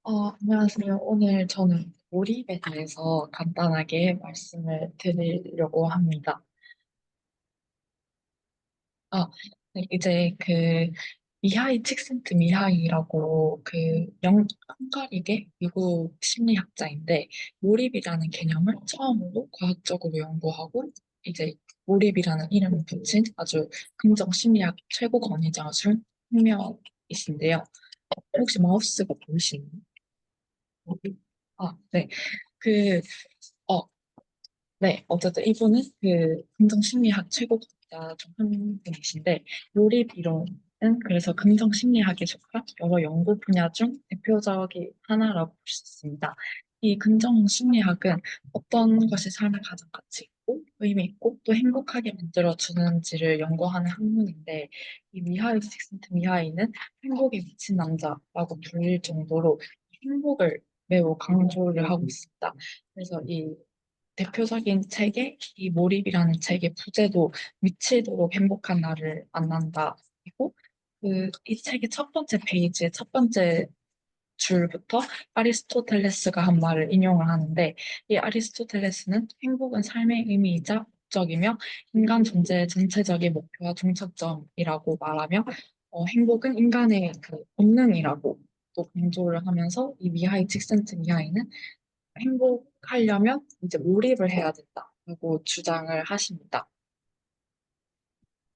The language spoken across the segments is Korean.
안녕하세요. 오늘 저는 몰입에 대해서 간단하게 말씀을 드리려고 합니다. 아, 네, 이제 미하이 칙센트미하이라고 헝가리계 미국 심리학자인데 몰입이라는 개념을 처음으로 과학적으로 연구하고 이제 몰입이라는 이름을 붙인 아주 긍정 심리학 최고 권위자이신 분이신데요. 혹시 마우스가 보이시나요? 네. 그, 어, 네, 어쨌든 이분은 긍정심리학 최고자 중 한 분이신데, 몰입 이론은 그래서 긍정심리학에 속한 여러 연구 분야 중 대표적인 하나라고 볼 수 있습니다. 이 긍정심리학은 어떤 것이 삶을 가장 가치 있고, 의미 있고, 또 행복하게 만들어주는지를 연구하는 학문인데, 이 미하일 식슨트미하이는 행복에 미친 남자라고 불릴 정도로 행복을 매우 강조를 하고 있습니다. 그래서 이 대표적인 책에 이 몰입이라는 책의 부제도 미치도록 행복한 나를 만난다. 그리고 이 책의 첫 번째 페이지의 첫 번째 줄부터 아리스토텔레스가 한 말을 인용을 하는데 이 아리스토텔레스는 행복은 삶의 의미이자 목적이며 인간 존재의 전체적인 목표와 종착점이라고 말하며 행복은 인간의 본능이라고 또 강조를 하면서 이 미하이 칙센트미하이는 행복하려면 이제 몰입을 해야 된다고 주장을 하십니다.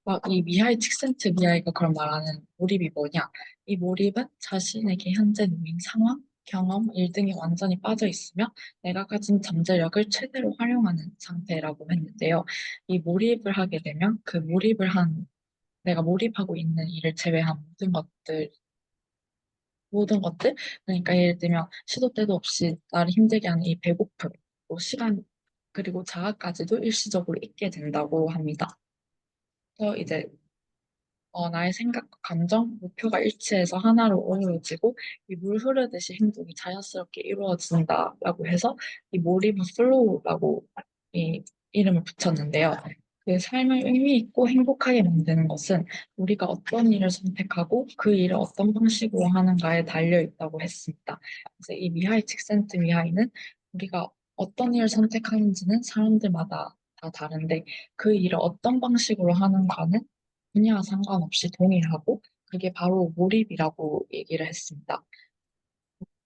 막 이 미하이 칙센트미하이가 그런 말하는 몰입이 뭐냐? 이 몰입은 자신에게 현재 놓인 상황, 경험, 일 등에 완전히 빠져 있으며 내가 가진 잠재력을 최대로 활용하는 상태라고 했는데요. 이 몰입을 하게 되면 내가 몰입하고 있는 일을 제외한 모든 것들, 그러니까 예를 들면 시도 때도 없이 나를 힘들게 하는 이 배고픔, 또 시간, 그리고 자아까지도 일시적으로 잊게 된다고 합니다. 그래서 이제 나의 생각과 감정, 목표가 일치해서 하나로 어우러지고 이 물 흐르듯이 행동이 자연스럽게 이루어진다라고 해서 이 몰입은 플로우라고 이 이름을 붙였는데요. 그 삶을 의미 있고 행복하게 만드는 것은 우리가 어떤 일을 선택하고 그 일을 어떤 방식으로 하는가에 달려 있다고 했습니다. 그래서 이 미하이 칙센트미하이는 우리가 어떤 일을 선택하는지는 사람들마다 다 다른데 그 일을 어떤 방식으로 하는가는 분야와 상관없이 동의하고 그게 바로 몰입이라고 얘기를 했습니다.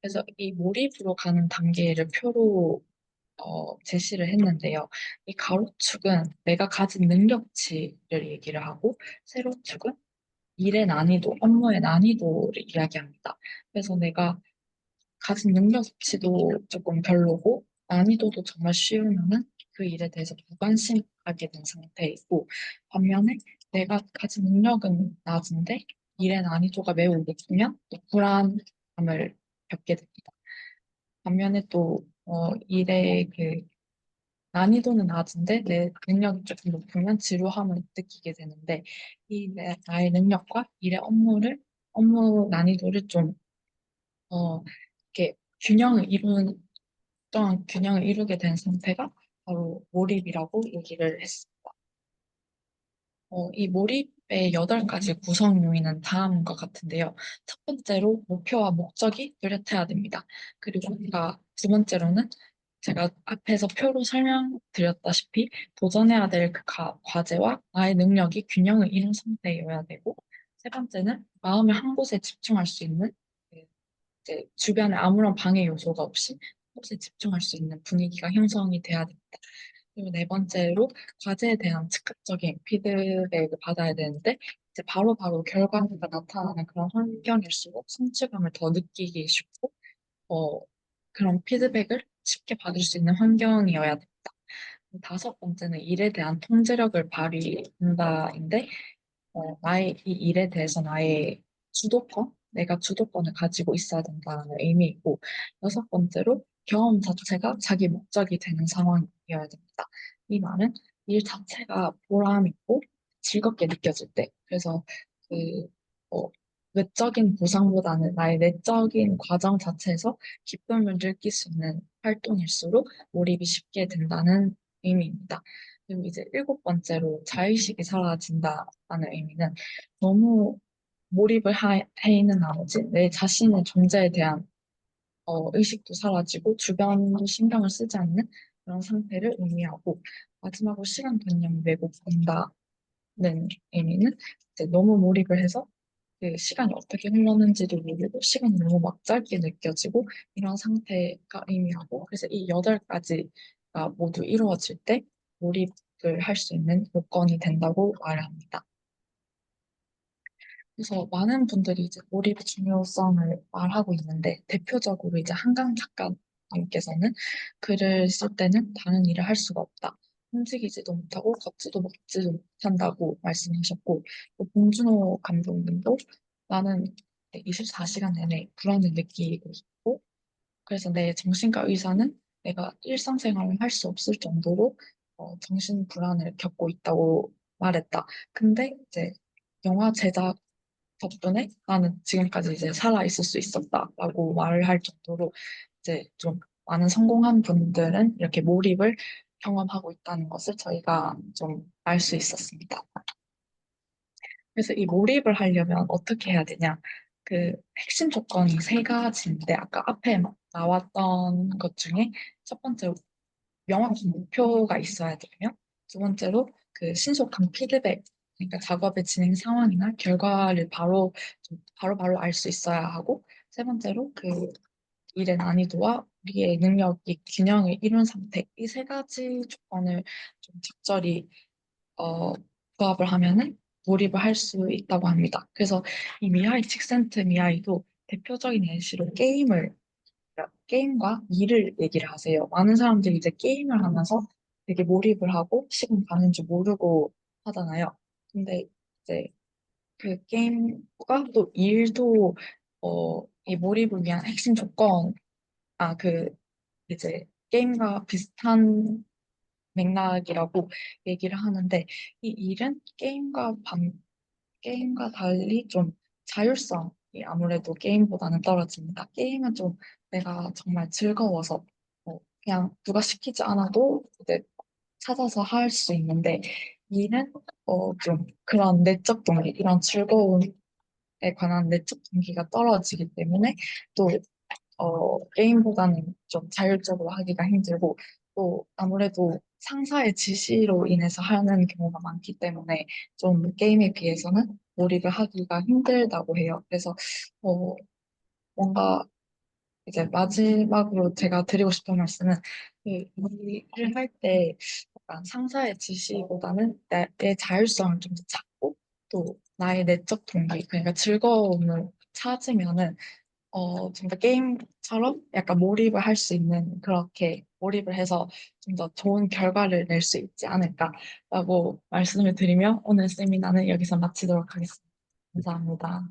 그래서 이 몰입으로 가는 단계를 표로 제시를 했는데요. 이 가로축은 내가 가진 능력치를 얘기를 하고 세로축은 일의 난이도, 업무의 난이도를 이야기합니다. 그래서 내가 가진 능력치도 조금 별로고 난이도도 정말 쉬우면은 그 일에 대해서 무관심하게 된 상태이고 반면에 내가 가진 능력은 낮은데 일의 난이도가 매우 높으면 또 불안함을 겪게 됩니다. 반면에 또 일의 난이도는 낮은데 내 능력이 조금 높으면 지루함을 느끼게 되는데 나의 능력과 일의 업무 난이도를 좀 이렇게 균형을 이루게 된 상태가 바로 몰입이라고 얘기를 했습니다. 이 몰입의 8가지 구성 요인은 다음과 같은데요. 첫 번째로 목표와 목적이 뚜렷해야 됩니다. 그리고 두 번째로는 제가 앞에서 표로 설명드렸다시피 도전해야 될 과제와 나의 능력이 균형을 이룬 상태여야 되고, 세 번째는 마음을 한 곳에 집중할 수 있는 그 이제 주변에 아무런 방해 요소가 없이 곳에 집중할 수 있는 분위기가 형성이 돼야 됩니다. 그리고 네 번째로 과제에 대한 즉각적인 피드백을 받아야 되는데 이제 바로바로 결과가 나타나는 그런 환경일수록 성취감을 더 느끼기 쉽고 어, 그런 피드백을 쉽게 받을 수 있는 환경이어야 됩니다. 다섯 번째는 일에 대한 통제력을 발휘한다인데 나의 이 일에 대해서 내가 주도권을 가지고 있어야 된다는 의미이고, 여섯 번째로 경험 자체가 자기 목적이 되는 상황이어야 됩니다. 이 말은 일 자체가 보람 있고 즐겁게 느껴질 때, 그래서 그, 어, 외적인 보상보다는 나의 내적인 과정 자체에서 기쁨을 느낄 수 있는 활동일수록 몰입이 쉽게 된다는 의미입니다. 그리고 이제 일곱 번째로 자의식이 사라진다는 의미는 너무 해 있는 나머지 내 자신의 존재에 대한 의식도 사라지고 주변도 신경을 쓰지 않는 그런 상태를 의미하고 마지막으로 시간 개념 왜곡된다는 의미는 이제 너무 몰입을 해서 그 시간이 어떻게 흘렀는지도 모르고 시간이 너무 막 짧게 느껴지고 이런 상태가 의미하고 그래서 이 여덟 가지가 모두 이루어질 때 몰입을 할 수 있는 요건이 된다고 말합니다. 그래서 많은 분들이 이제 몰입의 중요성을 말하고 있는데 대표적으로 이제 한강 작가님께서는 글을 쓸 때는 다른 일을 할 수가 없다. 움직이지도 못하고 걷지도 먹지도 못한다고 말씀하셨고 또 봉준호 감독님도 나는 24시간 내내 불안을 느끼고 있고 그래서 내 정신과 의사는 내가 일상생활을 할 수 없을 정도로 정신 불안을 겪고 있다고 말했다. 근데 이제 영화 제작 덕분에 나는 지금까지 이제 살아있을 수 있었다라고 말을 할 정도로 이제 좀 많은 성공한 분들은 이렇게 몰입을 경험하고 있다는 것을 저희가 좀 알 수 있었습니다. 그래서 이 몰입을 하려면 어떻게 해야 되냐? 그 핵심 조건이 세 가지인데 아까 앞에 막 나왔던 것 중에 첫 번째로 명확한 목표가 있어야 되고요. 두 번째로 그 신속한 피드백, 그러니까 작업의 진행 상황이나 결과를 바로 알 수 있어야 하고, 세 번째로 그 일의 난이도와 우리의 능력이 균형을 이룬 상태, 이 세 가지 조건을 좀 적절히 어, 부합을 하면은 몰입을 할 수 있다고 합니다. 그래서 이 미하이 칙센트 미하이도 대표적인 예시로 게임과 일을 얘기를 하세요. 많은 사람들이 이제 게임을 하면서 되게 몰입을 하고 시간 가는 줄 모르고 하잖아요. 근데 이제 그 게임과 또 일도 이 몰입을 위한 핵심 조건, 그 이제 게임과 비슷한 맥락이라고 얘기를 하는데 이 일은 게임과 달리 좀 자율성이 아무래도 게임보다는 떨어집니다. 게임은 좀 내가 정말 즐거워서 그냥 누가 시키지 않아도 이제 찾아서 할 수 있는데 일은 좀 그런 내적 동기, 이런 즐거움에 관한 내적 동기가 떨어지기 때문에 또 게임보다는 좀 자율적으로 하기가 힘들고, 또 아무래도 상사의 지시로 인해서 하는 경우가 많기 때문에 좀 게임에 비해서는 몰입을 하기가 힘들다고 해요. 그래서, 어, 뭔가 이제 마지막으로 제가 드리고 싶은 말씀은 그 일을 할 때 약간 상사의 지시보다는 내 자율성을 좀 더 찾고 또 나의 내적 동기, 그러니까 즐거움을 찾으면은 좀 더 게임처럼 약간 몰입을 할 수 있는 그렇게 몰입을 해서 좀 더 좋은 결과를 낼 수 있지 않을까라고 말씀을 드리며 오늘 세미나는 여기서 마치도록 하겠습니다. 감사합니다.